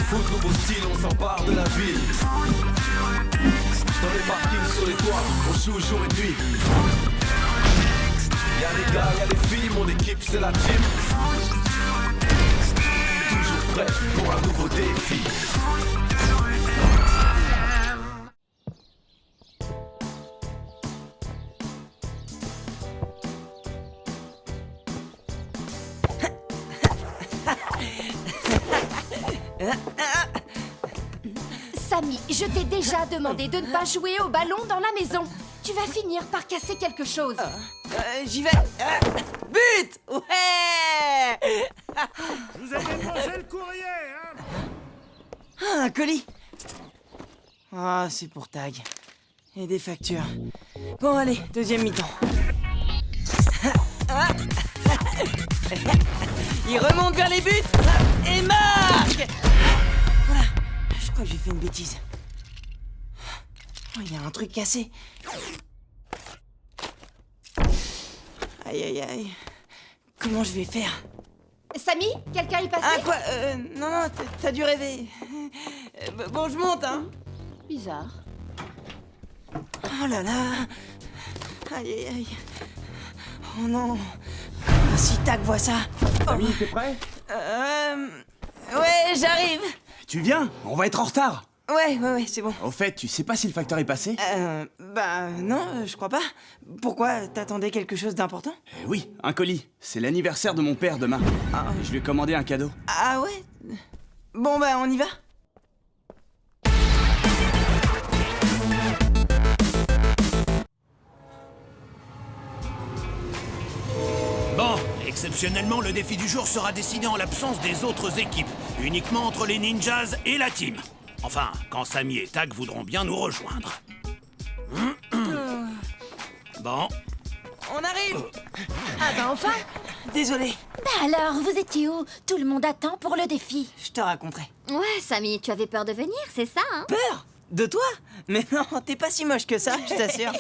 foot, nouveau style, on s'empare de la ville. Dans les parkings, sur les toits, on joue jour et nuit. Y'a les gars, y'a les filles, mon équipe c'est la team. Toujours prêt pour un nouveau défi. Samy, je t'ai déjà demandé de ne pas jouer au ballon dans la maison. Tu vas finir par casser quelque chose. J'y vais. But! Ouais! Vous avez mangé le courrier, hein? Ah, un colis. Ah, c'est pour Tag. Et des factures. Bon, allez, deuxième mi-temps. Il remonte vers les buts et marque! Voilà, je crois que j'ai fait une bêtise. Oh, il y a un truc cassé. Aïe, aïe, aïe. Comment je vais faire? Samy, quelqu'un est passé? Ah, quoi? Non, non, t'as dû rêver. Bon, je monte, hein. Bizarre. Oh là là. Aïe, aïe, aïe. Oh non. Si Tac voit ça. Samy, t'es prêt? Ouais, j'arrive. Tu viens? On va être en retard. Ouais, c'est bon. Au fait, tu sais pas si le facteur est passé? Bah non, je crois pas. Pourquoi? T'attendais quelque chose d'important? Oui, un colis. C'est l'anniversaire de mon père demain. Je lui ai commandé un cadeau. Ah ouais? Bon bah on y va. Bon, exceptionnellement, le défi du jour sera décidé en l'absence des autres équipes, uniquement entre les ninjas et la team. Enfin, quand Samy et Tag voudront bien nous rejoindre. Bon, On arrive. Ah bah enfin. Désolé, Bah alors, vous étiez où? Tout le monde attend pour le défi. je te raconterai. Ouais, Samy, tu avais peur de venir, c'est ça, hein? Peur? De toi? Mais non, t'es pas si moche que ça, je t'assure.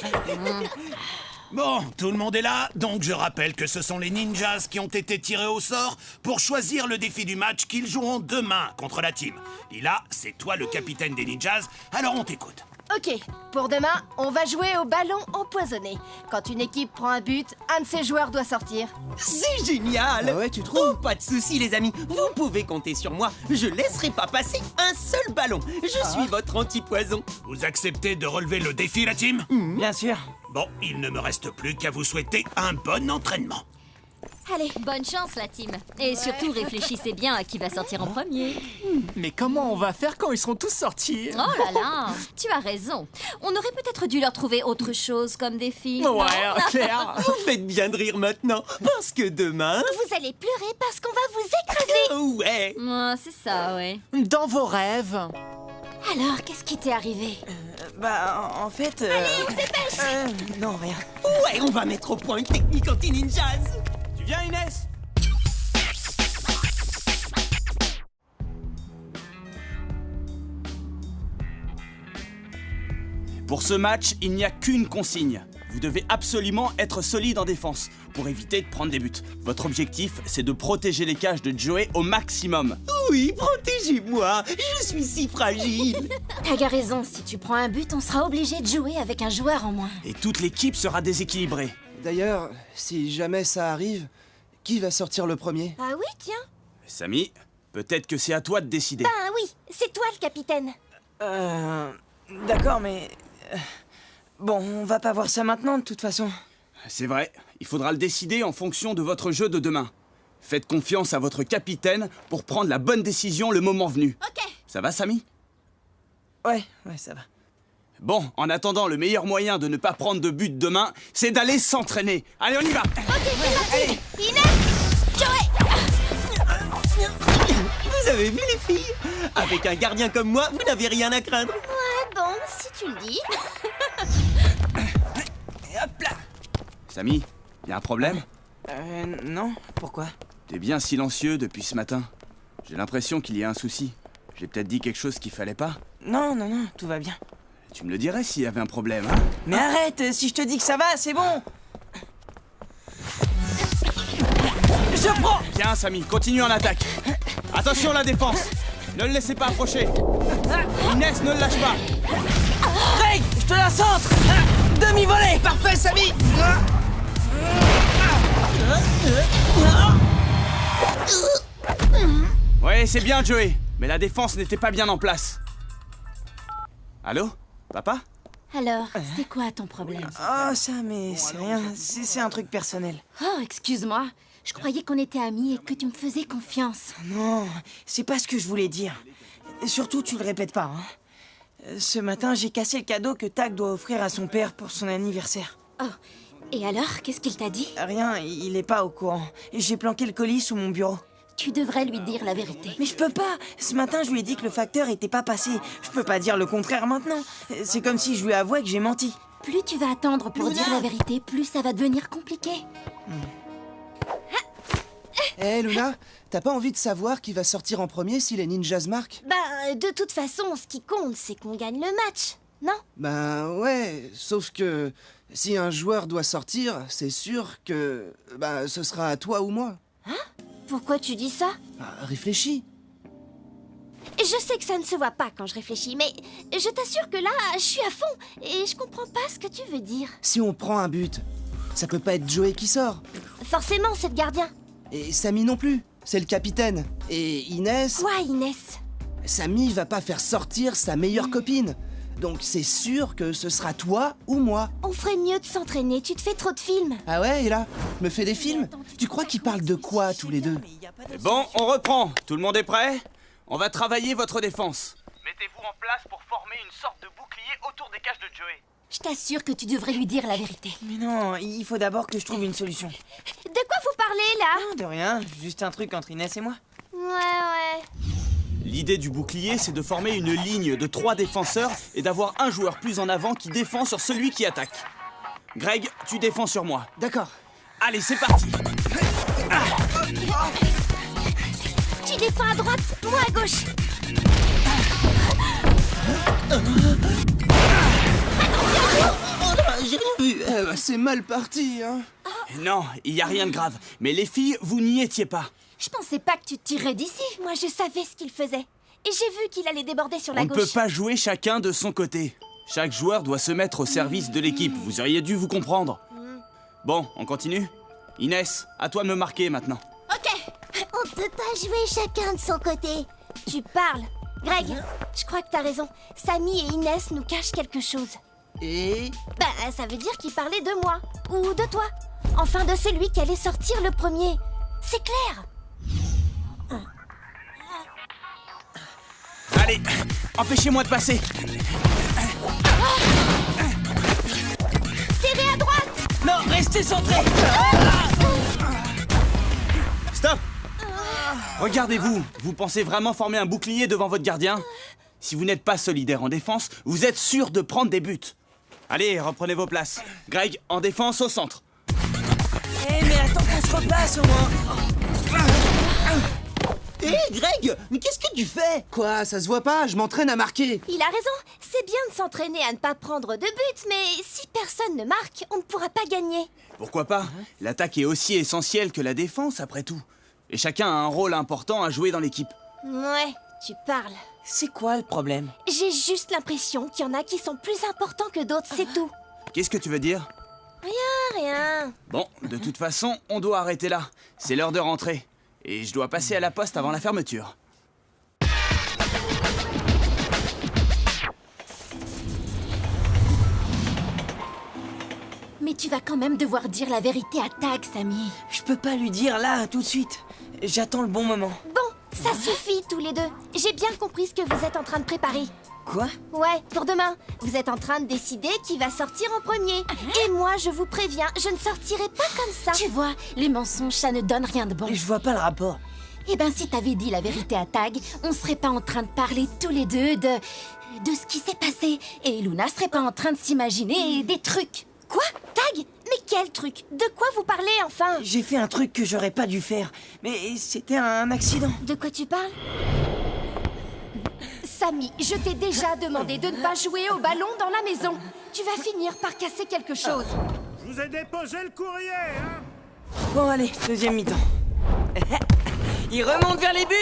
bon, tout le monde est là, donc je rappelle que ce sont les ninjas qui ont été tirés au sort pour choisir le défi du match qu'ils joueront demain contre la team. Lila, c'est toi le capitaine des ninjas, alors on t'écoute. Ok, pour demain, on va jouer au ballon empoisonné. Quand une équipe prend un but, un de ses joueurs doit sortir. C'est génial! Ah ouais, tu trouves? Oh, pas de soucis, les amis. Vous pouvez compter sur moi. Je laisserai pas passer un seul ballon. Je suis votre anti-poison. Vous acceptez de relever le défi, la team? Bien sûr. Bon, il ne me reste plus qu'à vous souhaiter un bon entraînement. Allez, bonne chance, la team. Et surtout, réfléchissez bien à qui va sortir en premier. Mais comment on va faire quand ils seront tous sortis? Oh là là, tu as raison. On aurait peut-être dû leur trouver autre chose comme défi. Ouais, clair. Vous faites bien de rire maintenant, parce que demain... Vous allez pleurer parce qu'on va vous écraser. Ouais. C'est ça, ouais. Dans vos rêves. Alors, qu'est-ce qui t'est arrivé? Bah en fait... Allez, on se dépêche. Non, rien. Ouais, on va mettre au point une technique anti-ninjas. Tu viens, Inès? Pour ce match, il n'y a qu'une consigne. Vous devez absolument être solide en défense pour éviter de prendre des buts. Votre objectif, c'est de protéger les cages de Joey au maximum. Oui, protégez-moi. Je suis si fragile. T'as raison, si tu prends un but, on sera obligé de jouer avec un joueur en moins. Et toute l'équipe sera déséquilibrée. D'ailleurs, si jamais ça arrive, qui va sortir le premier? Ah oui, tiens. Samy, peut-être que c'est à toi de décider. Ah oui, c'est toi le capitaine. D'accord, mais... bon, on va pas voir ça maintenant, de toute façon. C'est vrai, il faudra le décider en fonction de votre jeu de demain. Faites confiance à votre capitaine pour prendre la bonne décision le moment venu. Ok. Ça va, Samy? Ouais, ça va. Bon, en attendant, le meilleur moyen de ne pas prendre de but demain, c'est d'aller s'entraîner. Allez, on y va! Allez. Vous avez vu, les filles? Avec un gardien comme moi, vous n'avez rien à craindre. Ouais, bon, si tu le dis. Hop là. Samy, y a un problème? Non, pourquoi? T'es bien silencieux depuis ce matin. J'ai l'impression qu'il y a un souci. J'ai peut-être dit quelque chose qu'il fallait pas. Non, tout va bien. Tu me le dirais s'il y avait un problème, hein? Mais arrête, si je te dis que ça va, c'est bon. Je prends. Bien, Samy, continue en attaque. Attention, la défense. Ne le laissez pas approcher. Inès, ne le lâche pas. Greg, je te la centre. Demi-volée. Parfait, Samy. Ouais, c'est bien, Joey. Mais la défense n'était pas bien en place. Allô? Papa? Alors, c'est quoi ton problème? Oh, ça, mais c'est rien. C'est un truc personnel. Oh, excuse-moi. Je croyais qu'on était amis et que tu me faisais confiance. Non, c'est pas ce que je voulais dire. Surtout, tu le répètes pas, hein. Ce matin, j'ai cassé le cadeau que Tag doit offrir à son père pour son anniversaire. Oh, et alors, qu'est-ce qu'il t'a dit? Rien, il est pas au courant. J'ai planqué le colis sous mon bureau. Tu devrais lui dire la vérité. Mais je peux pas. Ce matin, je lui ai dit que le facteur était pas passé. Je peux pas dire le contraire maintenant. C'est comme si je lui avouais que j'ai menti. Plus tu vas attendre pour dire la vérité, plus ça va devenir compliqué. Hé, Luna, t'as pas envie de savoir qui va sortir en premier si les ninjas marquent? Bah, de toute façon, ce qui compte, c'est qu'on gagne le match, non? Ben ouais, sauf que si un joueur doit sortir, c'est sûr que ce sera à toi ou moi. Pourquoi tu dis ça? Bah, réfléchis. Je sais que ça ne se voit pas quand je réfléchis, mais je t'assure que là, je suis à fond et je comprends pas ce que tu veux dire. Si on prend un but, ça peut pas être Joey qui sort. Forcément, c'est le gardien. Et Samy non plus, c'est le capitaine. Et Inès... Quoi, Inès? Samy va pas faire sortir sa meilleure copine. Donc c'est sûr que ce sera toi ou moi. On ferait mieux de s'entraîner, tu te fais trop de films. Ah ouais, et là, me fais des films? Tu crois qu'ils parlent de quoi tous les deux? Bon, on reprend. Tout le monde est prêt? On va travailler votre défense. Mettez-vous en place pour former une sorte de bouclier autour des cages de Joey. Je t'assure que tu devrais lui dire la vérité. Mais non, il faut d'abord que je trouve une solution. De quoi vous parlez, là? Non, de rien. Juste un truc entre Inès et moi. Ouais. L'idée du bouclier, c'est de former une ligne de 3 défenseurs et d'avoir un joueur plus en avant qui défend sur celui qui attaque. Greg, tu défends sur moi. D'accord. Allez, c'est parti. Tu défends à droite, moi à gauche. J'ai rien vu. C'est mal parti, hein. Non, il n'y a rien de grave. Mais les filles, vous n'y étiez pas. Je pensais pas que tu te tirais d'ici. Moi, je savais ce qu'il faisait. Et j'ai vu qu'il allait déborder sur On la ne gauche. peut pas jouer chacun de son côté. Chaque joueur doit se mettre au service de l'équipe. Vous auriez dû vous comprendre. Bon, on continue. Inès, à toi de me marquer maintenant. On peut pas jouer chacun de son côté. Tu parles. Greg, je crois que t'as raison. Samy et Inès nous cachent quelque chose. Et... Bah, ça veut dire qu'ils parlaient de moi. Ou de toi. Enfin, de celui qui allait sortir le premier. C'est clair. Allez, empêchez-moi de passer. Serré à droite. Non, restez centrés. Stop! Regardez-vous, vous pensez vraiment former un bouclier devant votre gardien? Si vous n'êtes pas solidaire en défense, vous êtes sûr de prendre des buts. Allez, reprenez vos places. Greg, en défense au centre. Mais attends qu'on se replace au moins. Greg, mais qu'est-ce que tu fais? Quoi, ça se voit pas? Je m'entraîne à marquer. Il a raison. C'est bien de s'entraîner à ne pas prendre de but, mais si personne ne marque, on ne pourra pas gagner. Pourquoi pas? L'attaque est aussi essentielle que la défense, après tout. Et chacun a un rôle important à jouer dans l'équipe. Ouais, tu parles. C'est quoi le problème? J'ai juste l'impression qu'il y en a qui sont plus importants que d'autres, c'est tout. Qu'est-ce que tu veux dire? Rien. Bon, de toute façon, on doit arrêter là. C'est l'heure de rentrer. Et je dois passer à la poste avant la fermeture. Mais tu vas quand même devoir dire la vérité à Tag, Samy. Je peux pas lui dire là, tout de suite. J'attends le bon moment. Bon, ça suffit tous les deux. J'ai bien compris ce que vous êtes en train de préparer. Quoi? Ouais, pour demain. Vous êtes en train de décider qui va sortir en premier. Et moi, je vous préviens, je ne sortirai pas comme ça. Tu vois, les mensonges, ça ne donne rien de bon. Je vois pas le rapport. Eh ben, si t'avais dit la vérité à Tag, on serait pas en train de parler tous les deux de ce qui s'est passé. Et Luna serait pas en train de s'imaginer des trucs. Quoi? Tag? Mais quel truc? De quoi vous parlez, enfin? J'ai fait un truc que j'aurais pas dû faire. Mais c'était un accident. De quoi tu parles? Samy, je t'ai déjà demandé de ne pas jouer au ballon dans la maison. Tu vas finir par casser quelque chose. Je vous ai déposé le courrier, hein? Bon, allez, deuxième mi-temps. Il remonte vers les buts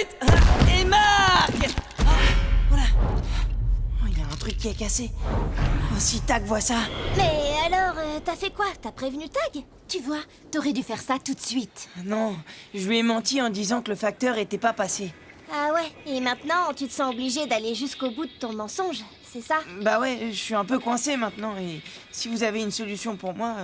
et marque. truc qui est cassé. Oh, si Tag voit ça. Mais alors, t'as fait quoi? T'as prévenu Tag? Tu vois, t'aurais dû faire ça tout de suite. Non, je lui ai menti en disant que le facteur était pas passé. Ah ouais, et maintenant tu te sens obligé d'aller jusqu'au bout de ton mensonge, c'est ça? Bah ouais, je suis un peu coincé maintenant et si vous avez une solution pour moi,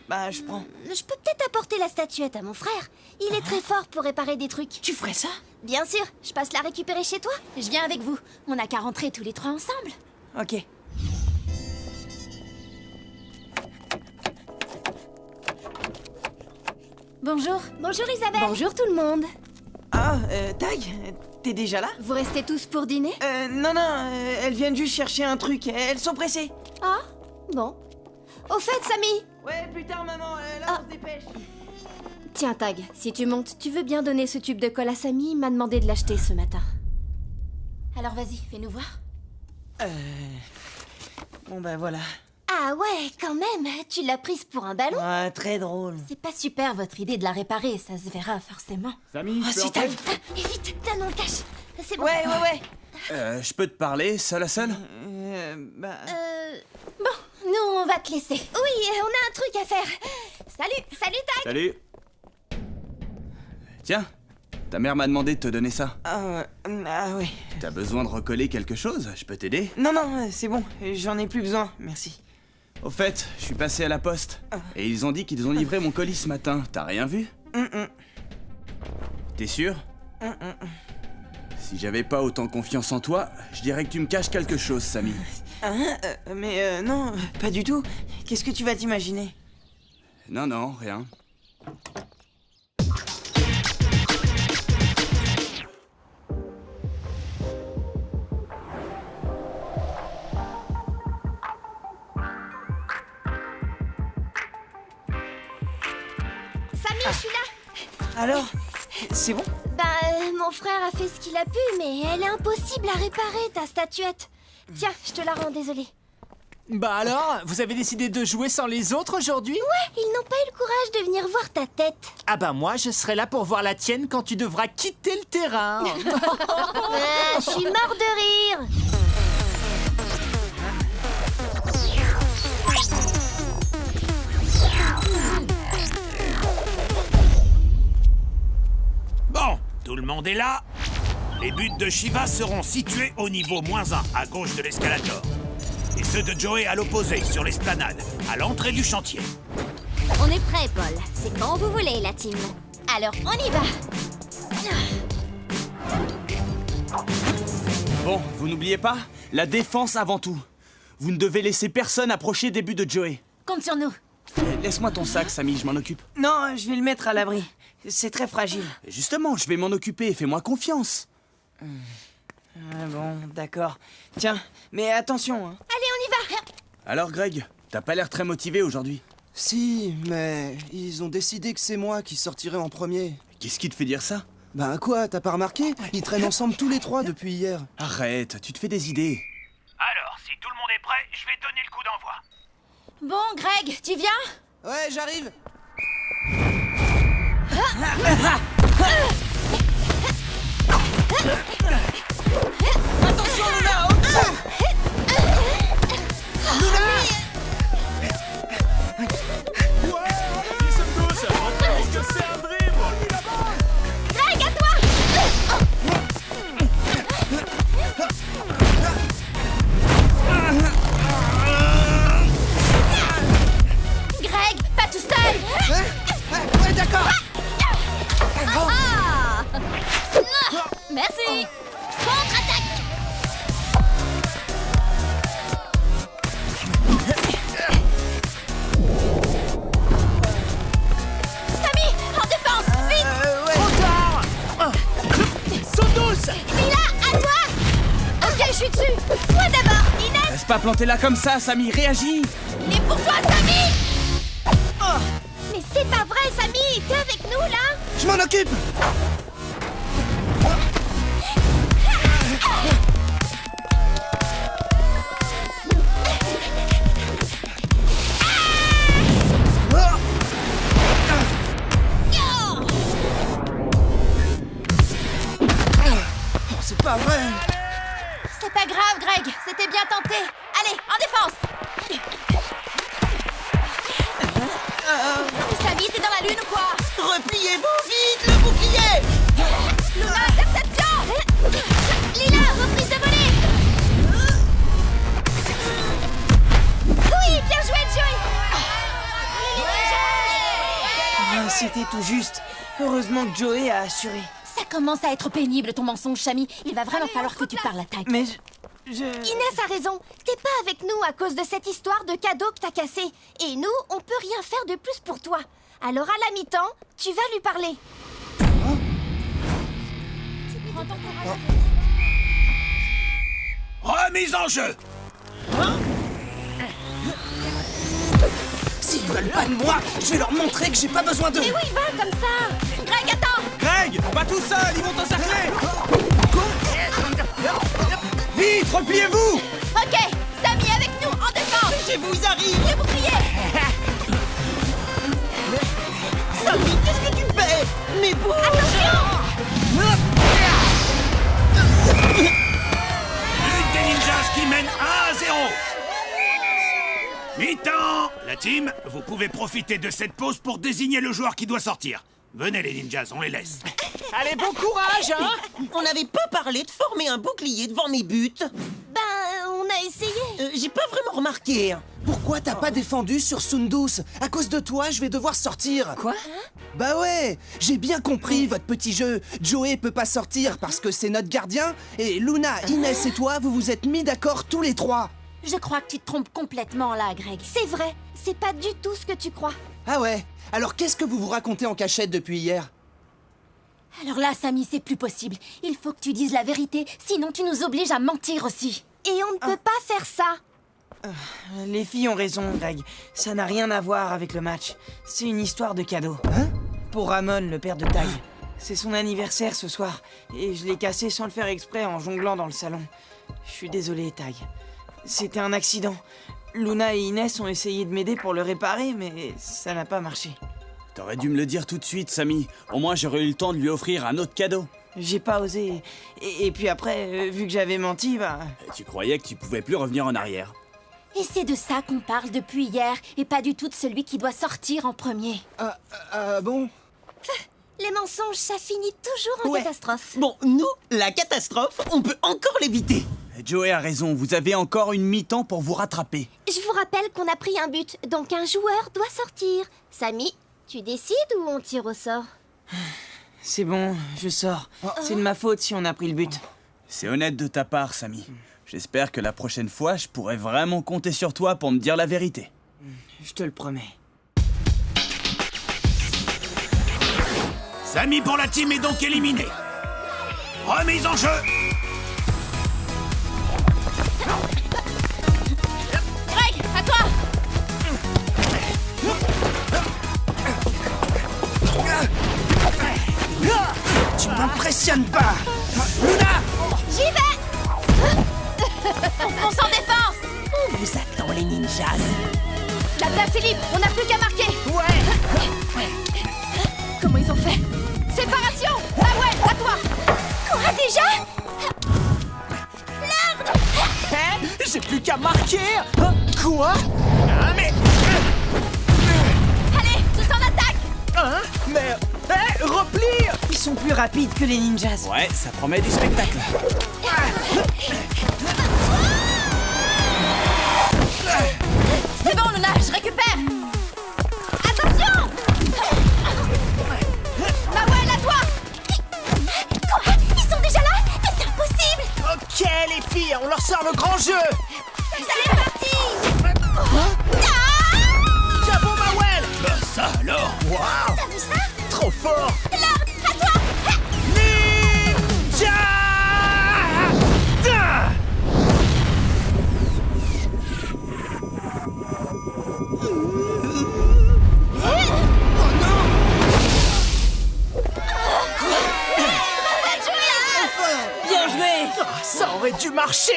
bah je prends. Je peux peut-être apporter la statuette à mon frère. Il est très fort pour réparer des trucs. Tu ferais ça? Bien sûr, je passe la récupérer chez toi. Je viens avec vous. On n'a qu'à rentrer tous les trois ensemble. Ok. Bonjour. Bonjour Isabelle. Bonjour tout le monde. Ah, Tag, t'es déjà là? Vous restez tous pour dîner? Non, elles viennent juste chercher un truc, elles sont pressées. Ah, bon. Au fait, Samy. Ouais, plus tard maman, là Ah. on se dépêche. Tiens, Tag, si tu montes, tu veux bien donner ce tube de colle à Samy? Il m'a demandé de l'acheter ce matin. Alors vas-y, fais-nous voir. Bon bah voilà. Ah ouais, quand même, tu l'as prise pour un ballon? Ah, très drôle. C'est pas super votre idée de la réparer, ça se verra forcément. Samy, Oh, si Tag. Et vite, donne le cache. C'est bon. Ouais. je peux te parler, seul à seul? Bah... Bon, nous on va te laisser. Oui, on a un truc à faire. Salut Tag. Salut. Tiens, ta mère m'a demandé de te donner ça. Ah ouais. T'as besoin de recoller quelque chose? Je peux t'aider? Non, c'est bon, j'en ai plus besoin, merci. Au fait, je suis passé à la poste. Et ils ont dit qu'ils ont livré mon colis ce matin. T'as rien vu? T'es sûr? Si j'avais pas autant confiance en toi, je dirais que tu me caches quelque chose, Samy. Mais non, pas du tout. Qu'est-ce que tu vas t'imaginer? Non, rien. Samy, je suis là. Alors, c'est bon? Bah, mon frère a fait ce qu'il a pu, mais elle est impossible à réparer, ta statuette. Tiens, je te la rends, désolée. Bah alors, vous avez décidé de jouer sans les autres aujourd'hui? Ouais, ils n'ont pas eu le courage de venir voir ta tête. Ah bah moi, je serai là pour voir la tienne quand tu devras quitter le terrain. Je suis mort de rire. Bon, tout le monde est là. Les buts de Shiva seront situés au niveau -1, à gauche de l'escalator. Et ceux de Joey à l'opposé, sur l'esplanade, à l'entrée du chantier. On est prêt, Paul. C'est quand vous voulez, la team. Alors, on y va. Bon, vous n'oubliez pas, la défense avant tout. Vous ne devez laisser personne approcher des buts de Joey. Compte sur nous. Laisse-moi ton sac, Samy, je m'en occupe. Non, je vais le mettre à l'abri. C'est très fragile. Justement, je vais m'en occuper, fais-moi confiance. Ah bon, d'accord. Tiens, mais attention, hein. Allez, on y va. Alors Greg, t'as pas l'air très motivé aujourd'hui. Si, mais ils ont décidé que c'est moi qui sortirai en premier. Qu'est-ce qui te fait dire ça? Ben quoi, t'as pas remarqué? Ils traînent ensemble tous les trois depuis hier. Arrête, tu te fais des idées. Alors, si tout le monde est prêt, je vais donner le coup d'envoi. Bon, Greg, tu viens? Ouais, j'arrive. Attention, Luna, au-dessus. Greg, à toi. Greg, pas tout seul. Ouais, d'accord. Ah. Merci. Contre-attaque. Samy, en défense, vite. Saute douce! Mila, à toi. Ok, je suis dessus. Toi d'abord, Inès. Laisse pas planter là comme ça, Samy, réagis! Et pour toi, Samy. Mais c'est pas vrai, Samy. T'es avec nous, là. Je m'en occupe. C'est pas vrai. C'est pas grave, Greg, c'était bien tenté. Allez, en défense. Samy, t'es dans la lune ou quoi? Repliez-vous vite, le bouclier! Luna, interception! Lila, reprise de volée! Oui, bien joué, Joey! Ah, c'était tout juste. Heureusement que Joey a assuré. Ça commence à être pénible, ton mensonge, Chami. Il va vraiment falloir que tu parles à Tag. Mais je... Inès a raison. T'es pas avec nous à cause de cette histoire de cadeau que t'as cassé. Et nous, on peut rien faire de plus pour toi. Alors à la mi-temps, tu vas lui parler. Remise en jeu. S'ils veulent pas de moi, je vais leur montrer que j'ai pas besoin d'eux. Mais oui, va comme ça. Greg, attends! Greg, pas tout seul, ils vont t'encercler. Vite, repliez-vous. Ok, Samy avec nous, en défense! Je vous arrive! Le bouclier! Samy, qu'est-ce que tu fais? Mais bon! Une des ninjas qui mène 1-0. Mi-temps. La team, vous pouvez profiter de cette pause pour désigner le joueur qui doit sortir. Venez les ninjas, on les laisse. Allez, bon courage, hein! On n'avait pas parlé de former un bouclier devant mes buts. On a essayé. J'ai pas vraiment remarqué. Pourquoi t'as pas défendu sur Sundus? À cause de toi, je vais devoir sortir. Quoi? Bah ouais, j'ai bien compris votre petit jeu. Joey peut pas sortir parce que c'est notre gardien. Et Luna, Inès et toi, vous vous êtes mis d'accord tous les trois. Je crois que tu te trompes complètement là, Greg. C'est vrai. C'est pas du tout ce que tu crois. Ah ouais? Alors qu'est-ce que vous vous racontez en cachette depuis hier? Alors là, Samy, c'est plus possible. Il faut que tu dises la vérité, sinon tu nous obliges à mentir aussi. Et on ne peut pas faire ça. Les filles ont raison, Greg. Ça n'a rien à voir avec le match. C'est une histoire de cadeau. Hein? Pour Ramon, le père de Tag. C'est son anniversaire ce soir. Et je l'ai cassé sans le faire exprès en jonglant dans le salon. Je suis désolé, Tag. C'était un accident. Luna et Inès ont essayé de m'aider pour le réparer, mais ça n'a pas marché. T'aurais dû me le dire tout de suite, Samy. Au moins, j'aurais eu le temps de lui offrir un autre cadeau. J'ai pas osé. Et puis après, vu que j'avais menti, bah... Et tu croyais que tu pouvais plus revenir en arrière. Et c'est de ça qu'on parle depuis hier, et pas du tout de celui qui doit sortir en premier. Bon? Les mensonges, ça finit toujours en Ouais. catastrophe. Bon, nous, la catastrophe, on peut encore l'éviter. Joey a raison, vous avez encore une mi-temps pour vous rattraper. Je vous rappelle qu'on a pris un but, donc un joueur doit sortir. Samy, tu décides ou on tire au sort? C'est bon, je sors. C'est de ma faute si on a pris le but. C'est honnête de ta part, Samy. J'espère que la prochaine fois, je pourrai vraiment compter sur toi pour me dire la vérité. Je te le promets. Samy pour la team est donc éliminé. Remise en jeu. Greg, à toi! Tu m'impressionnes pas! Luna! J'y vais! On fonce en défense! On vous attend, les ninjas. La place est libre, on n'a plus qu'à marquer! Ouais! Comment ils ont fait? Séparation! Ah ouais, à toi! Quoi déjà? Hein? J'ai plus qu'à marquer! Hein? Quoi? Ah, mais... Allez, tous en attaque! Hein? Mais... Hé, repli! Ils sont plus rapides que les ninjas. Ouais, ça promet du spectacle. C'est bon, Luna, je récupère! Attention! Mawel, à toi! Quoi? Ils sont déjà là? Mais c'est impossible! Ok, les filles, on leur sort le grand jeu! C'est parti! Chapeau, Mawel! Bah ça alors. Waouh! T'as vu ça? Trop fort! À toi! Ninja! Ah! Bien joué! Ah, ça aurait dû marcher!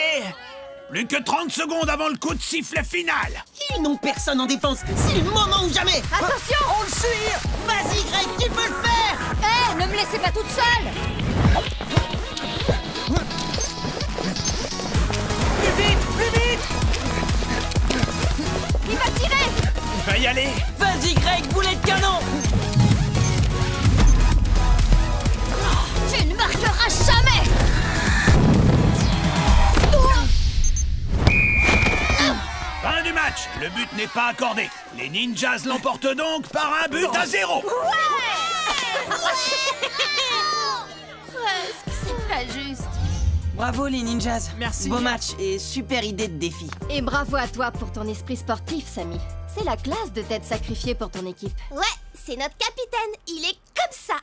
Plus que 30 secondes avant le coup de sifflet final. Ils n'ont personne en défense. C'est le moment ou jamais. Attention! On le suit! Vas-y, Greg, tu peux le faire. Hé, ne me laissez pas toute seule! Plus vite! Allez, vas-y Greg, boulet de canon! Tu ne marqueras jamais. Fin du match. Le but n'est pas accordé. Les ninjas l'emportent donc par un but à 0. C'est pas juste. Bravo les ninjas. Merci. Beau match et super idée de défi. Et bravo à toi pour ton esprit sportif, Samy. C'est la classe de t'être sacrifié pour ton équipe. Ouais, c'est notre capitaine. Il est comme ça.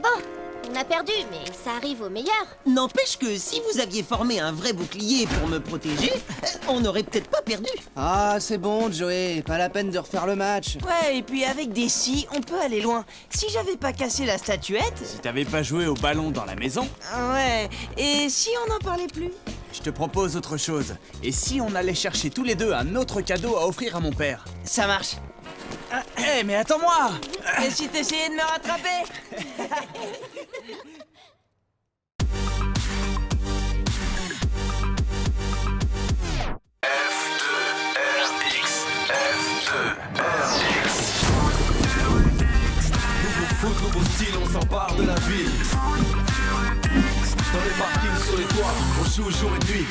Bon, on a perdu, mais ça arrive aux meilleurs. N'empêche que si vous aviez formé un vrai bouclier pour me protéger, on n'aurait peut-être pas perdu. Ah, c'est bon, Joey, pas la peine de refaire le match. Ouais, et puis avec des scies, on peut aller loin. Si j'avais pas cassé la statuette... Si t'avais pas joué au ballon dans la maison, Ouais, et si on n'en parlait plus? je te propose autre chose. Et si on allait chercher tous les deux un autre cadeau à offrir à mon père? Ça marche. Hé, mais attends-moi! Et si t'essayais de me rattraper? Nouveau style, on s'empare de la ville. Dans les parkings, sur les toits, on joue jour et nuit.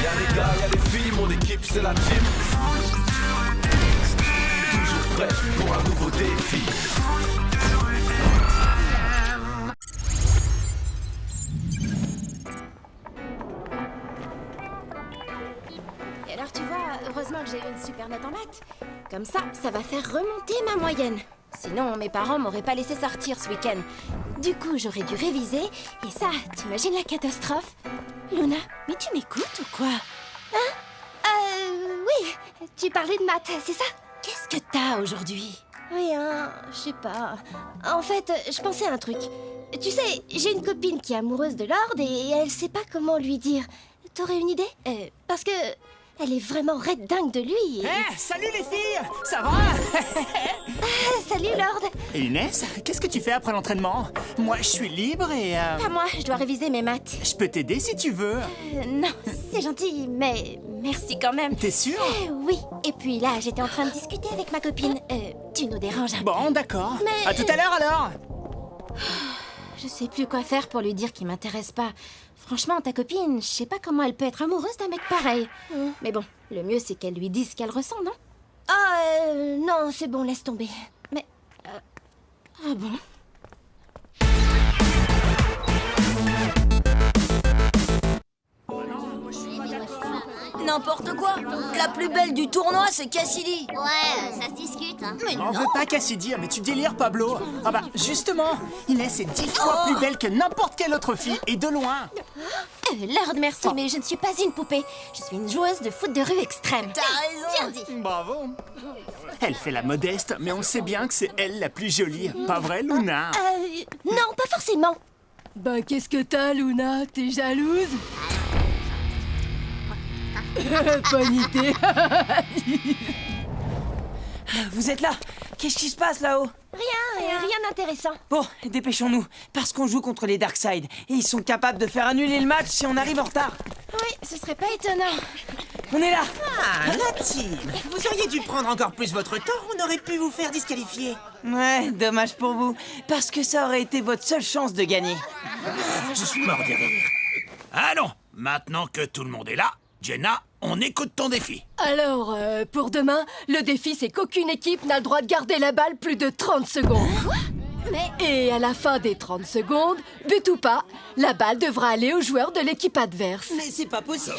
Y'a les gars, y'a les filles, mon équipe c'est la team. Toujours prêt pour un nouveau défi. Et alors tu vois, heureusement que j'ai eu une super note en maths. Comme ça va faire remonter ma moyenne. Sinon, mes parents m'auraient pas laissé sortir ce week-end. Du coup, j'aurais dû réviser. Et ça, t'imagines la catastrophe? Luna, mais tu m'écoutes ou quoi? Oui, tu parlais de maths, c'est ça? Qu'est-ce que t'as aujourd'hui? Rien, je sais pas. En fait, je pensais à un truc. Tu sais, j'ai une copine qui est amoureuse de Lord et elle sait pas comment lui dire. T'aurais une idée? Parce que elle est vraiment raide dingue de lui. Eh, salut les filles! Ça va? Salut Lord. Et Inès, qu'est-ce que tu fais après l'entraînement? Moi, je suis libre et... Pas moi, je dois réviser mes maths. je peux t'aider si tu veux. Non, c'est gentil, mais merci quand même. T'es sûr? Oui, et puis là, j'étais en train de discuter avec ma copine. Tu nous déranges un peu. Bon, d'accord. Mais- À tout à l'heure alors! Je sais plus quoi faire pour lui dire qu'il m'intéresse pas. Franchement, ta copine, je sais pas comment elle peut être amoureuse d'un mec pareil. Mais bon, le mieux c'est qu'elle lui dise ce qu'elle ressent, non? Non, c'est bon, laisse tomber. Mais... Ah bon? N'importe quoi. La plus belle du tournoi, c'est Cassidy. Ouais, ça se discute, hein. Mais On non. veut pas Cassidy, mais tu délires, Pablo. Ah bah, justement, Inès est 10 fois plus belle que n'importe quelle autre fille, et de loin. Lord, merci, mais je ne suis pas une poupée. Je suis une joueuse de foot de rue extrême. T'as raison. Bravo. Elle fait la modeste, mais on sait bien que c'est elle la plus jolie. Pas vrai, Luna? Non, pas forcément. Ben, qu'est-ce que t'as, Luna? T'es jalouse? Bonne idée. Vous êtes là? Qu'est-ce qui se passe là-haut? Rien d'intéressant. Bon, dépêchons-nous, parce qu'on joue contre les Darkseid, et ils sont capables de faire annuler le match si on arrive en retard. Oui, ce serait pas étonnant. On est là! Ah, la team! Vous auriez dû prendre encore plus votre temps, on aurait pu vous faire disqualifier. Ouais, dommage pour vous, parce que ça aurait été votre seule chance de gagner. Je suis mort de rire. Allons, maintenant que tout le monde est là, Jenna, on écoute ton défi. Alors, pour demain, le défi, c'est qu'aucune équipe n'a le droit de garder la balle plus de 30 secondes. Et à la fin des 30 secondes, but ou pas, la balle devra aller aux joueurs de l'équipe adverse. Mais c'est pas possible!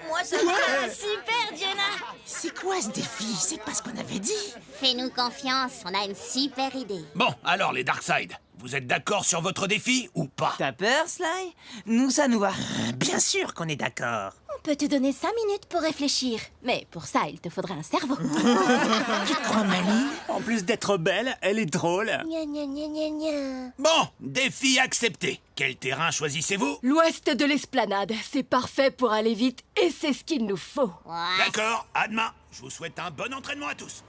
Moi, ça Super, Jenna. C'est quoi ce défi? C'est pas ce qu'on avait dit! Fais-nous confiance, on a une super idée. Bon, alors les Darkseid, vous êtes d'accord sur votre défi ou pas? T'as peur, Sly? Nous, ça nous va. Bien sûr qu'on est d'accord! On peut te donner 5 minutes pour réfléchir. Mais pour ça, il te faudrait un cerveau. Tu te crois maligne? En plus d'être belle, elle est drôle. Gna gna gna gna gna. Bon, défi accepté. Quel terrain choisissez-vous? L'ouest de l'esplanade, c'est parfait pour aller vite et c'est ce qu'il nous faut. D'accord, à demain. Je vous souhaite un bon entraînement à tous.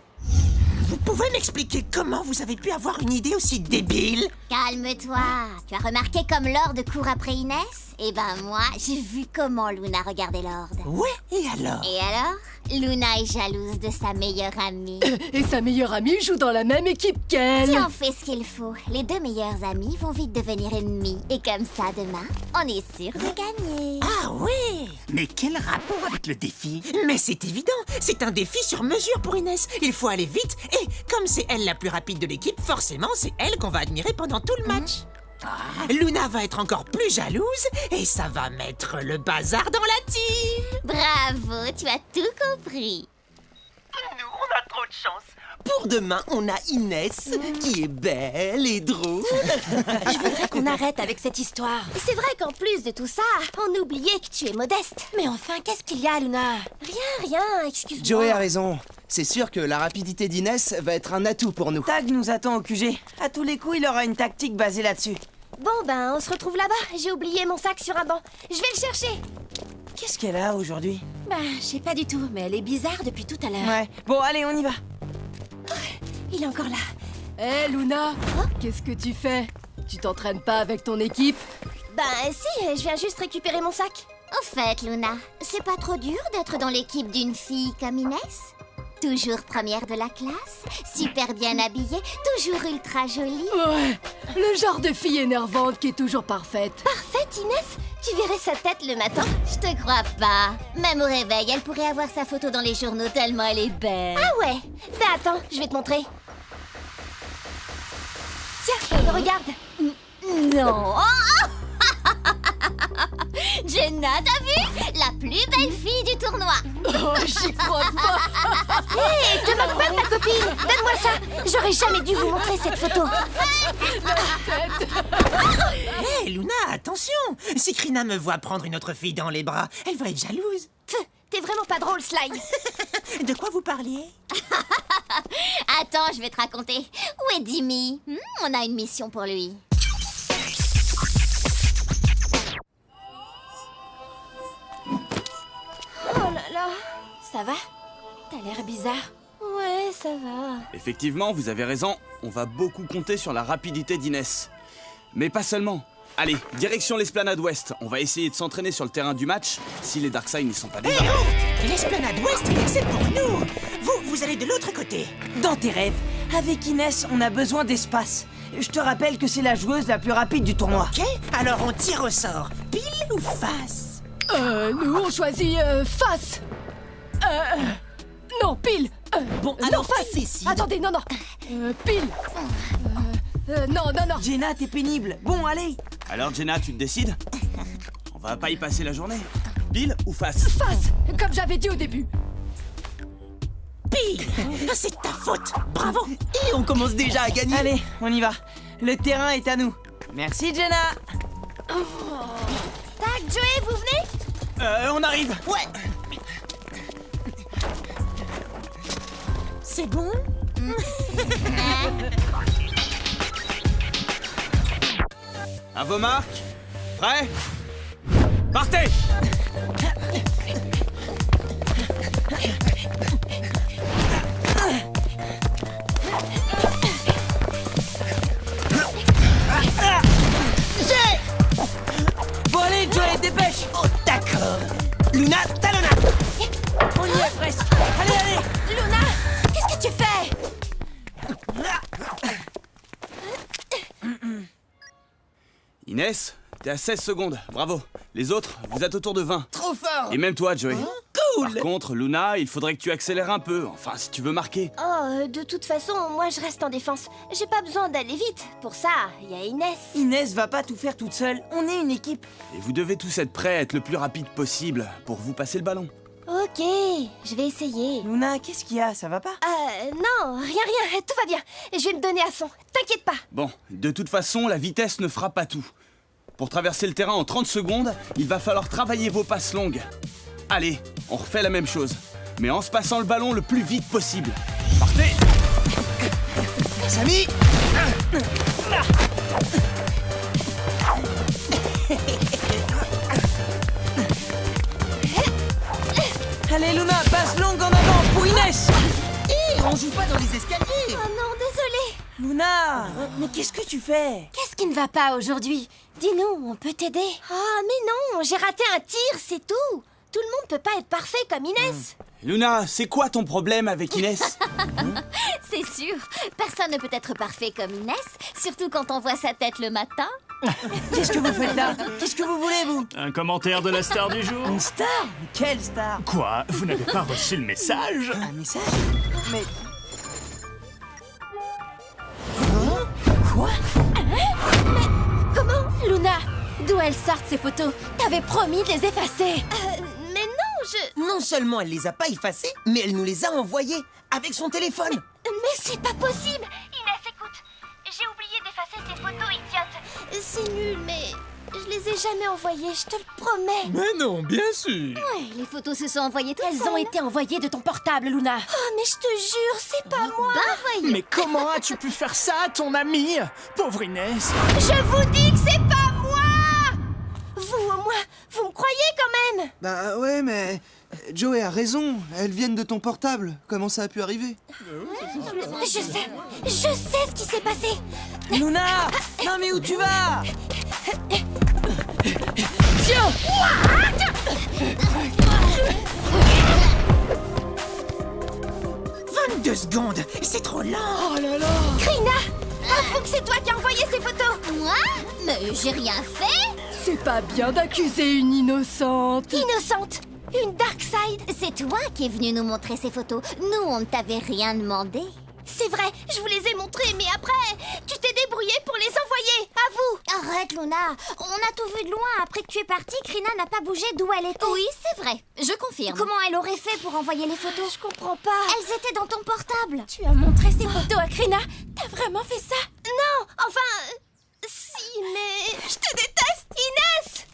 Vous pouvez m'expliquer comment vous avez pu avoir une idée aussi débile? Calme-toi. Tu as remarqué comme Lord court après Inès? Eh ben moi, j'ai vu comment Luna regardait Lord. Ouais, et alors? Et alors? Luna est jalouse de sa meilleure amie. Et sa meilleure amie joue dans la même équipe qu'elle. Si on fait ce qu'il faut, les deux meilleures amies vont vite devenir ennemies. Et comme ça, demain, on est sûr de gagner. Ah ouais? Mais quel rapport avec le défi? Mais c'est évident, c'est un défi sur mesure pour Inès. Il faut aller vite et comme c'est elle la plus rapide de l'équipe, forcément c'est elle qu'on va admirer pendant tout le match. Luna va être encore plus jalouse et ça va mettre le bazar dans la team. Bravo, tu as tout compris. Nous, on a trop de chance. Pour demain, on a Inès, qui est belle et drôle. Je voudrais qu'on arrête avec cette histoire. C'est vrai qu'en plus de tout ça, on oubliait que tu es modeste. Mais enfin, qu'est-ce qu'il y a, Luna? Rien, excuse-moi. Joey a raison. C'est sûr que la rapidité d'Inès va être un atout pour nous. Tag nous attend au QG. À tous les coups, il aura une tactique basée là-dessus. Bon, ben, on se retrouve là-bas. J'ai oublié mon sac sur un banc. Je vais le chercher. Qu'est-ce qu'elle a aujourd'hui? Bah, je sais pas du tout, mais elle est bizarre depuis tout à l'heure. Ouais. Bon, allez, on y va. Il est encore là. Hé, Luna, qu'est-ce que tu fais? Tu t'entraînes pas avec ton équipe? Ben, si, je viens juste récupérer mon sac. Au fait, Luna, c'est pas trop dur d'être dans l'équipe d'une fille comme Inès? Toujours première de la classe, super bien habillée, toujours ultra jolie. Ouais, le genre de fille énervante qui est toujours parfaite. Parfaite, Inès? Tu verrais sa tête le matin? Je te crois pas. Même au réveil, elle pourrait avoir sa photo dans les journaux tellement elle est belle. Ah ouais? Ben attends, je vais te montrer. Tiens, regarde. Non. Jenna, t'as vu? La plus belle fille du tournoi. Oh, j'y crois pas. Hé, te moque pas de ma copine. Donne-moi ça. J'aurais jamais dû vous montrer cette photo. Hé, Luna, attention! Si Krina me voit prendre une autre fille dans les bras, elle va être jalouse. T'es vraiment pas drôle, Sly. De quoi vous parliez? Attends, je vais te raconter. Où est Dimmy? On a une mission pour lui. Oh là là. Ça va? T'as l'air bizarre. Ouais, ça va. Effectivement, vous avez raison, on va beaucoup compter sur la rapidité d'Inès. Mais pas seulement. Allez, direction l'esplanade ouest. On va essayer de s'entraîner sur le terrain du match, si les Darkseid n'y sont pas déjà. L'esplanade ouest, c'est pour nous! Vous allez de l'autre côté. Dans tes rêves, avec Inès, on a besoin d'espace. Je te rappelle que c'est la joueuse la plus rapide du tournoi. Ok, alors on tire au sort. Pile ou face? Nous, on choisit face. Non, pile. Bon, non, alors face. décide. Attendez, non. Pile. Non. Jenna, t'es pénible. Bon, allez. Alors Jenna, tu te décides? On va pas y passer la journée. Pile ou face? Face, comme j'avais dit au début. Pile! C'est ta faute! Bravo! Et on commence déjà à gagner! Allez, on y va. Le terrain est à nous. Merci, Jenna. Tac, Joey, vous venez? On arrive. Ouais! C'est bon? À vos marques. Prêts? Partez! Bon, allez, Joey, dépêche. Oh, d'accord! Luna, talonna! On y est presque. Allez. Luna, qu'est-ce que tu fais? Inès, t'es à 16 secondes. Bravo. Les autres, vous êtes autour de 20. Trop fort! Et même toi, Joey. Cool! Par contre, Luna, il faudrait que tu accélères un peu. Enfin, si tu veux marquer. Oh, de toute façon, moi je reste en défense. J'ai pas besoin d'aller vite. Pour ça, il y a Inès. Inès va pas tout faire toute seule. On est une équipe. Et vous devez tous être prêts à être le plus rapide possible pour vous passer le ballon. Ok, je vais essayer. Luna, qu'est-ce qu'il y a? Ça va pas? Non, rien, tout va bien. Je vais me donner à fond, t'inquiète pas. Bon, de toute façon, la vitesse ne fera pas tout. Pour traverser le terrain en 30 secondes, il va falloir travailler vos passes longues. Allez, on refait la même chose, mais en se passant le ballon le plus vite possible. Partez! Samy! Allez, Luna, passe longue en avant pour Inès. Hé, on joue pas dans les escaliers! Luna, mais qu'est-ce que tu fais? Qu'est-ce qui ne va pas aujourd'hui? Dis-nous, on peut t'aider. Ah, mais non, j'ai raté un tir, c'est tout. Tout le monde peut pas être parfait comme Inès. Luna, c'est quoi ton problème avec Inès? C'est sûr, personne ne peut être parfait comme Inès, surtout quand on voit sa tête le matin. Qu'est-ce que vous faites là? Qu'est-ce que vous voulez, vous? Un commentaire de la star du jour? Une star? Quelle star? Quoi? Vous n'avez pas reçu le message? Un message? Mais... Quoi? Comment? Luna, d'où elles sortent ces photos? T'avais promis de les effacer. Mais non, Non seulement elle les a pas effacées, mais elle nous les a envoyées avec son téléphone. Mais c'est pas possible. Inès, écoute, j'ai oublié d'effacer ces photos idiotes. C'est nul, mais je les ai jamais envoyées, je te le promets. Mais non, bien sûr. Ouais, les photos se sont envoyées toutes Elles ont été envoyées de ton portable, Luna. Oh, mais je te jure, c'est pas moi. Bah voyons. Mais comment as-tu pu faire ça à ton amie? Pauvre Inès. Je vous dis que c'est pas moi. Vous, au moins, vous me croyez quand même. Bah ouais, mais Joey a raison. Elles viennent de ton portable. Comment ça a pu arriver? Je sais ce qui s'est passé. Luna! Non mais où tu vas? 22 secondes, c'est trop lent. Oh là là. Krina, avoue que c'est toi qui as envoyé ces photos. Moi? Mais j'ai rien fait. C'est pas bien d'accuser une innocente. Innocente, une dark side. C'est toi qui es venu nous montrer ces photos. Nous, on ne t'avait rien demandé. C'est vrai, je vous les ai montrées, mais après, tu t'es débrouillée pour les envoyer. À vous. Arrête, Luna. On a tout vu de loin. Après que tu es partie, Krina n'a pas bougé d'où elle était. Oui, c'est vrai. Je confirme. Comment elle aurait fait pour envoyer les photos? Je comprends pas. Elles étaient dans ton portable. Tu as montré ces photos à Krina? T'as vraiment fait ça? Non, enfin... Si, mais... Je te déteste, Inès.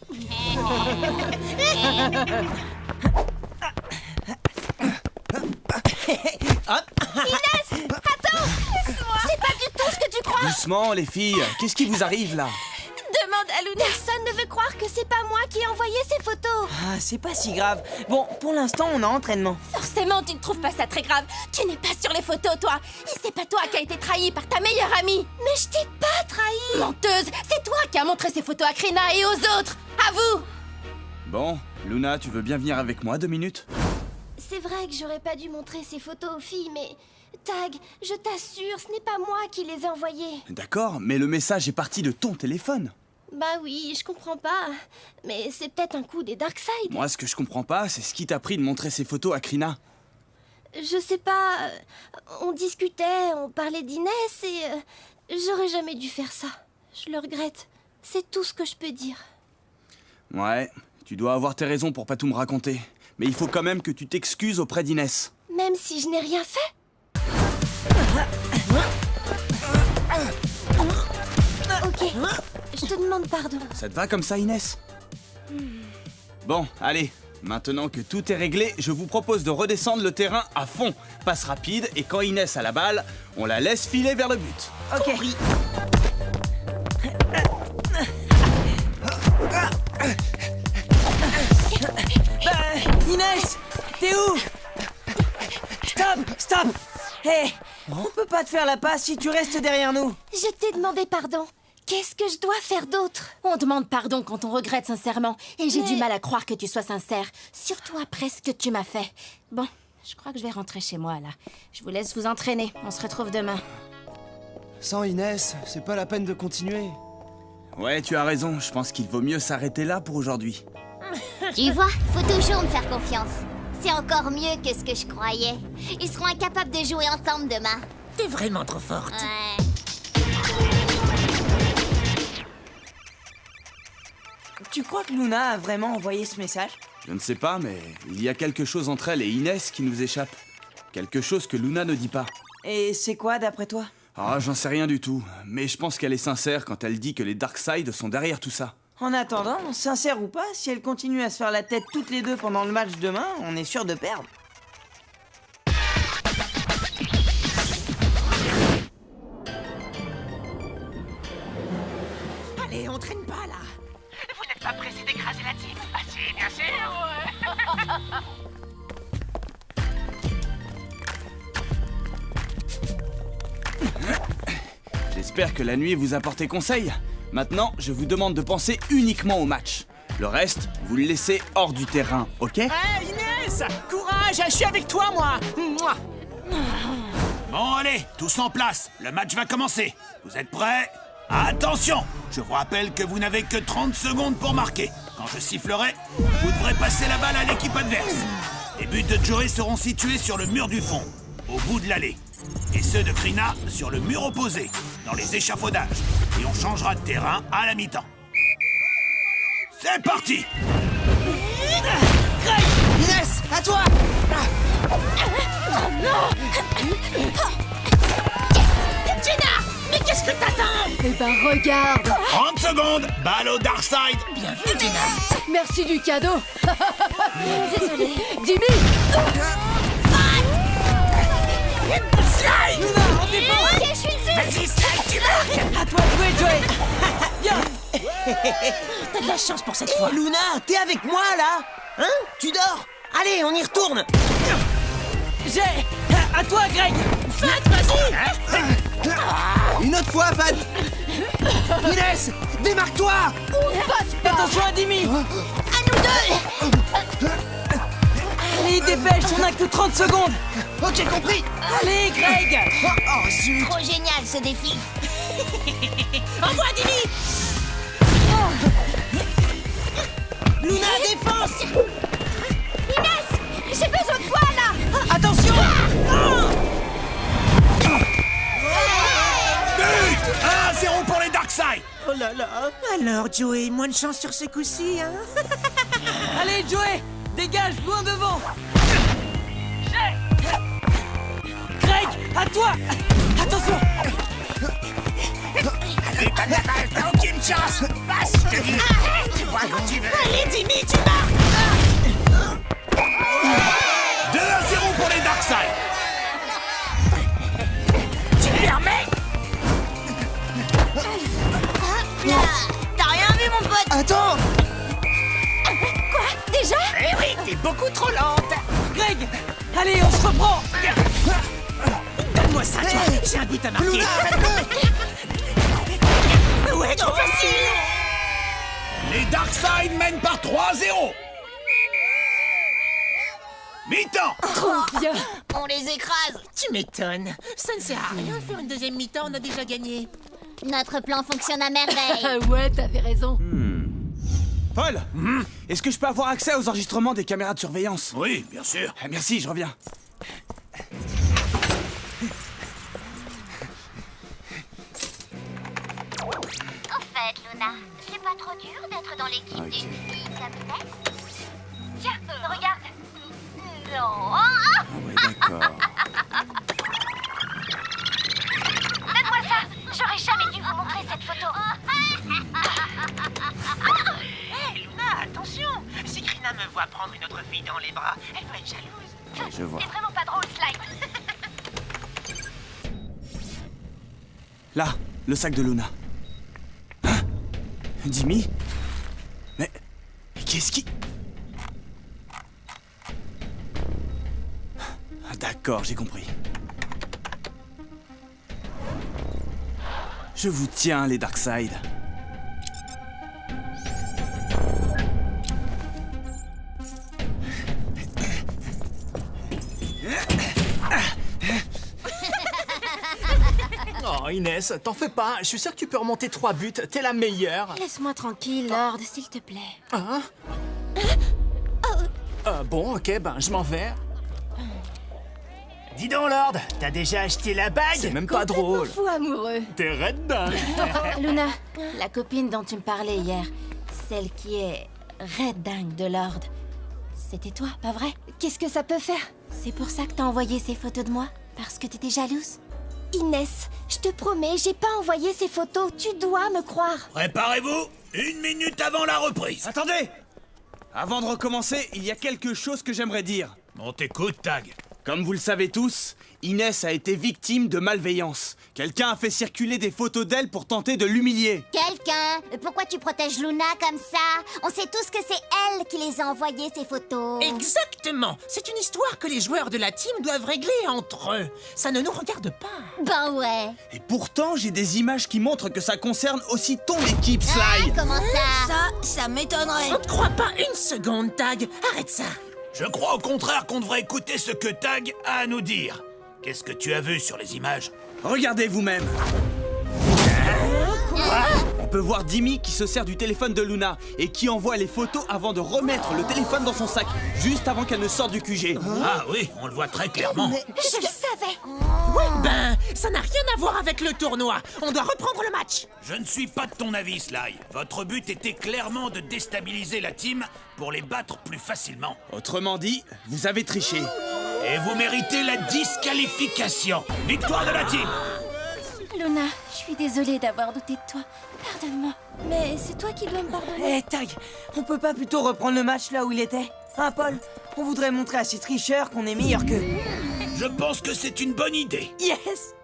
Inès, attends, laisse-moi. C'est pas du tout ce que tu crois. Doucement, les filles. Qu'est-ce qui vous arrive, là? Demande à Luna. Personne ne veut croire que c'est pas moi qui ai envoyé ces photos. Ah, c'est pas si grave. Bon, pour l'instant, on est en entraînement. Forcément, tu ne trouves pas ça très grave. Tu n'es pas sur les photos, toi. Et c'est pas toi qui as été trahi par ta meilleure amie. Mais je t'ai pas trahi. Menteuse, c'est toi qui as montré ces photos à Krina et aux autres. À vous. Bon, Luna, tu veux bien venir avec moi 2 minutes? C'est vrai que j'aurais pas dû montrer ces photos aux filles, mais... Tag, je t'assure, ce n'est pas moi qui les ai envoyées. D'accord, mais le message est parti de ton téléphone. Bah oui, je comprends pas. Mais c'est peut-être un coup des Darkseid. Moi, ce que je comprends pas, c'est ce qui t'a pris de montrer ces photos à Krina. Je sais pas... On discutait, on parlait d'Inès et... J'aurais jamais dû faire ça. Je le regrette. C'est tout ce que je peux dire. Ouais, tu dois avoir tes raisons pour pas tout me raconter. Mais il faut quand même que tu t'excuses auprès d'Inès. Même si je n'ai rien fait? Ok, je te demande pardon. Ça te va comme ça, Inès? Bon, allez. Maintenant que tout est réglé, je vous propose de redescendre le terrain à fond. Passe rapide, et quand Inès a la balle, on la laisse filer vers le but. Ok. Inès, t'es où? Stop! Hé, on peut pas te faire la passe si tu restes derrière nous. Je t'ai demandé pardon. Qu'est-ce que je dois faire d'autre? On demande pardon quand on regrette sincèrement. Et j'ai Mais... du mal à croire que tu sois sincère. Surtout après ce que tu m'as fait. Bon, je crois que je vais rentrer chez moi, là. Je vous laisse vous entraîner. On se retrouve demain. Sans Inès, c'est pas la peine de continuer. Ouais, tu as raison. Je pense qu'il vaut mieux s'arrêter là pour aujourd'hui. Tu vois, faut toujours me faire confiance. C'est encore mieux que ce que je croyais. Ils seront incapables de jouer ensemble demain. T'es vraiment trop forte. Ouais. Tu crois que Luna a vraiment envoyé ce message? Je ne sais pas, mais il y a quelque chose entre elle et Inès qui nous échappe. Quelque chose que Luna ne dit pas. Et c'est quoi d'après toi? Ah, j'en sais rien du tout. Mais je pense qu'elle est sincère quand elle dit que les Darkseid sont derrière tout ça. En attendant, sincère ou pas, si elles continuent à se faire la tête toutes les deux pendant le match demain, on est sûr de perdre. Allez, on traîne pas là. Vous n'êtes pas pressé d'écraser la team? Ah si, bien sûr. J'espère que la nuit vous a porté conseil. Maintenant, je vous demande de penser uniquement au match. Le reste, vous le laissez hors du terrain, ok? Hé, Inès! Courage, je suis avec toi, moi! Mouah. Bon, allez, tous en place. Le match va commencer. Vous êtes prêts? Attention! Je vous rappelle que vous n'avez que 30 secondes pour marquer. Quand je sifflerai, vous devrez passer la balle à l'équipe adverse. Les buts de Joey seront situés sur le mur du fond, au bout de l'allée. Et ceux de Krina sur le mur opposé, dans les échafaudages. Et on changera de terrain à la mi-temps. C'est parti! Inès, à toi! Oh non! Jenna! Mais qu'est-ce que t'attends? Eh ben regarde! 30 secondes, balle au Darkside! Bien vu, Jenna! Merci du cadeau! Désolée. Jimmy! Slide! Luna, en défense! Ok, je suis dessus! Vas-y, Slide, tu marques! À toi de jouer, Joey! Viens! T'as de la chance pour cette fois! Luna, t'es avec moi, là? Hein? Tu dors? Allez, on y retourne! J'ai... À toi, Greg! Fat, vas-y! Une autre fois, Fat! Inès, démarque-toi! Attention à Dimi! À nous deux! Allez, dépêche, on a que 30 secondes! Ok, compris! Allez, Greg! Oh, zut! Trop génial ce défi. Envoie, Dimi! Luna, défense! Inès! J'ai besoin de toi, là! Attention! But! 1-0 pour les Darkside! Oh là là! Alors, Joey, moins de chance sur ce coup-ci, hein? Allez, Joey! Dégage, loin devant! Greg, à toi! Attention! Allez, t'as aucune chance! Passe, je te dis! Tu vois quand tu veux! Allez, Dimi, tu marques! 2-0 pour les Darkside! Tu me permets? T'as rien vu, mon pote? Attends! Quoi? Déjà? Eh oui, t'es beaucoup trop lente! Greg! Allez, on se reprend! Donne-moi ça, toi! J'ai un but à marquer! Ouais, trop facile! Les Darkside mènent par 3-0! Mi-temps! Trop bien! On les écrase. Tu m'étonnes! Ça ne sert à rien de faire une deuxième mi-temps, on a déjà gagné! Notre plan fonctionne à merveille. Ah ouais, t'avais raison. Paul, est-ce que je peux avoir accès aux enregistrements des caméras de surveillance? Oui, bien sûr. Merci, je reviens. En fait, Luna, c'est pas trop dur d'être dans l'équipe d'une fille comme Inès? Tiens, regarde. Non. Ah ouais, d'accord. Donne-moi ça. J'aurais jamais dû vous montrer cette photo. Hé, Luna, attention! Si Krina me voit prendre une autre fille dans les bras, elle va être jalouse. Je vois. C'est vraiment pas drôle, Slime. Là, le sac de Luna. Hein? Jimmy? Mais qu'est-ce qui... Ah, d'accord, j'ai compris. Je vous tiens, les Darkside. Oh, Inès, t'en fais pas. Je suis sûr que tu peux remonter 3 buts. T'es la meilleure. Laisse-moi tranquille, Lord, s'il te plaît. Hein? Bon, ok, ben je m'en vais. Dis donc, Lord, t'as déjà acheté la bague? C'est même pas drôle. Fou amoureux. T'es red dingue. Luna, la copine dont tu me parlais hier, celle qui est red dingue de Lord, c'était toi, pas vrai? Qu'est-ce que ça peut faire? C'est pour ça que t'as envoyé ces photos de moi? Parce que t'étais jalouse? Inès, je te promets, j'ai pas envoyé ces photos. Tu dois me croire. Préparez-vous, 1 minute avant la reprise. Attendez! Avant de recommencer, il y a quelque chose que j'aimerais dire. On t'écoute, Tag. Comme vous le savez tous, Inès a été victime de malveillance. Quelqu'un a fait circuler des photos d'elle pour tenter de l'humilier. Quelqu'un? Pourquoi tu protèges Luna comme ça? On sait tous que c'est elle qui les a envoyées, ces photos. Exactement. C'est une histoire que les joueurs de la team doivent régler entre eux. Ça ne nous regarde pas. Ben ouais. Et pourtant, j'ai des images qui montrent que ça concerne aussi ton équipe, Sly. Ah, comment ça? Ça m'étonnerait. On ne croit pas une seconde, Tag. Arrête ça. Je crois au contraire qu'on devrait écouter ce que Tag a à nous dire. Qu'est-ce que tu as vu sur les images? Regardez vous-même. On peut voir Dimmy qui se sert du téléphone de Luna et qui envoie les photos avant de remettre le téléphone dans son sac, juste avant qu'elle ne sorte du QG. Ah oui, on le voit très clairement. Je le savais. Ouais, ben, ça n'a rien à voir avec le tournoi. On doit reprendre le match. Je ne suis pas de ton avis, Sly. Votre but était clairement de déstabiliser la team pour les battre plus facilement. Autrement dit, vous avez triché. Et vous méritez la disqualification. Victoire de la team. Luna, je suis désolée d'avoir douté de toi. Pardonne-moi. Mais c'est toi qui dois me pardonner. Eh, Tag, on peut pas plutôt reprendre le match là où il était? Hein, Paul? On voudrait montrer à ces tricheurs qu'on est meilleurs qu'eux. Je pense que c'est une bonne idée. Yes!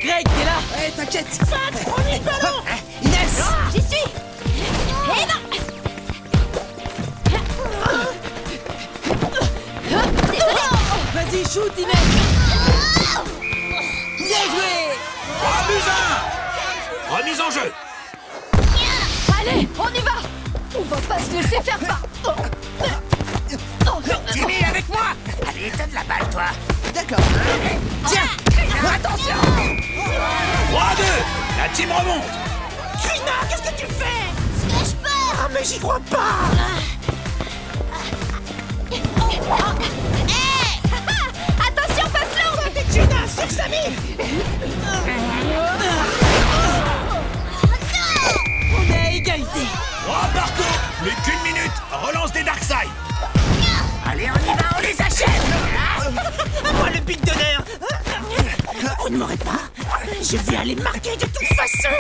Greg, t'es là? Eh, t'inquiète. On y ballon. Inès. J'y suis. Eh non. Vas-y, shoot, Inès! Bien joué! Remise en jeu. Allez, on y va! On va pas se laisser faire pas! Timmy, avec moi. Allez, donne la balle, toi. D'accord. Tiens. Attention. 3-2. La team remonte. Krina, qu'est-ce que tu fais? Ce que je peux. Ah, mais j'y crois pas. Attention, passe-l'en! T'es Krina, sur Samy. On est à égalité! 3 partout. Plus qu'une minute. Relance des Darkseid. Allez, on y va, on les achète. À moi le pic d'honneur. Vous ne m'aurez pas. Je vais aller marquer de toute façon.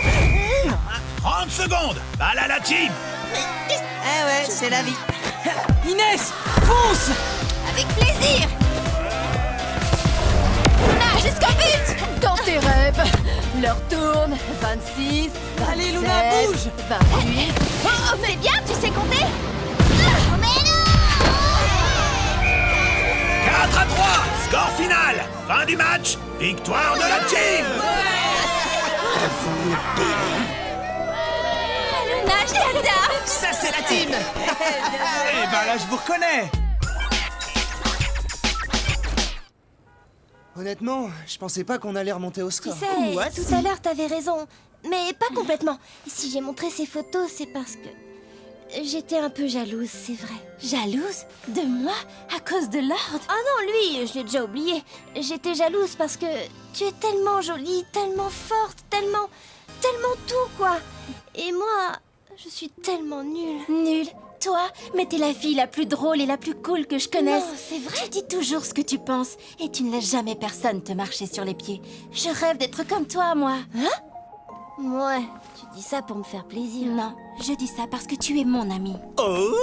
30 secondes. Balle à la team. Eh ouais, c'est la vie. Inès, fonce! Avec plaisir. Luna, jusqu'au but! Dans tes rêves! Leur tourne, 26, 27, Allez, Luna, bouge! 28... Oh, c'est bien, tu sais compter? Mais non. 4-3. Score final. Fin du match. Victoire de la team. Luna, je t'adore! Ça, c'est la team. Eh ben là, je vous reconnais. Honnêtement, je pensais pas qu'on allait remonter au Tu score. sais, tout à l'heure, t'avais raison. Mais pas complètement. Si j'ai montré ces photos, c'est parce que... j'étais un peu jalouse, c'est vrai. Jalouse? De moi? À cause de Lord? Ah non, lui, je l'ai déjà oublié. J'étais jalouse parce que tu es tellement jolie, tellement forte, tellement tout, quoi. Et moi, je suis tellement nulle. Nulle? Toi? Mais t'es la fille la plus drôle et la plus cool que je connaisse. Non, c'est vrai. Tu dis toujours ce que tu penses et tu ne laisses jamais personne te marcher sur les pieds. Je rêve d'être comme toi, moi. Ouais, tu dis ça pour me faire plaisir. Non, je dis ça parce que tu es mon ami. Oh,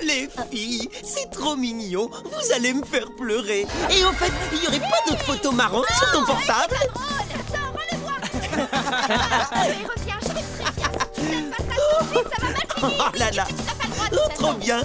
les filles, c'est trop mignon. Vous allez me faire pleurer. Et en fait, il y aurait pas d'autres photos marrantes sur ton portable? Allez, reviens, je te préviens. Si tu laisses pas ça tout de suite, ça va mal finir. Oh là là. Oh, trop bien.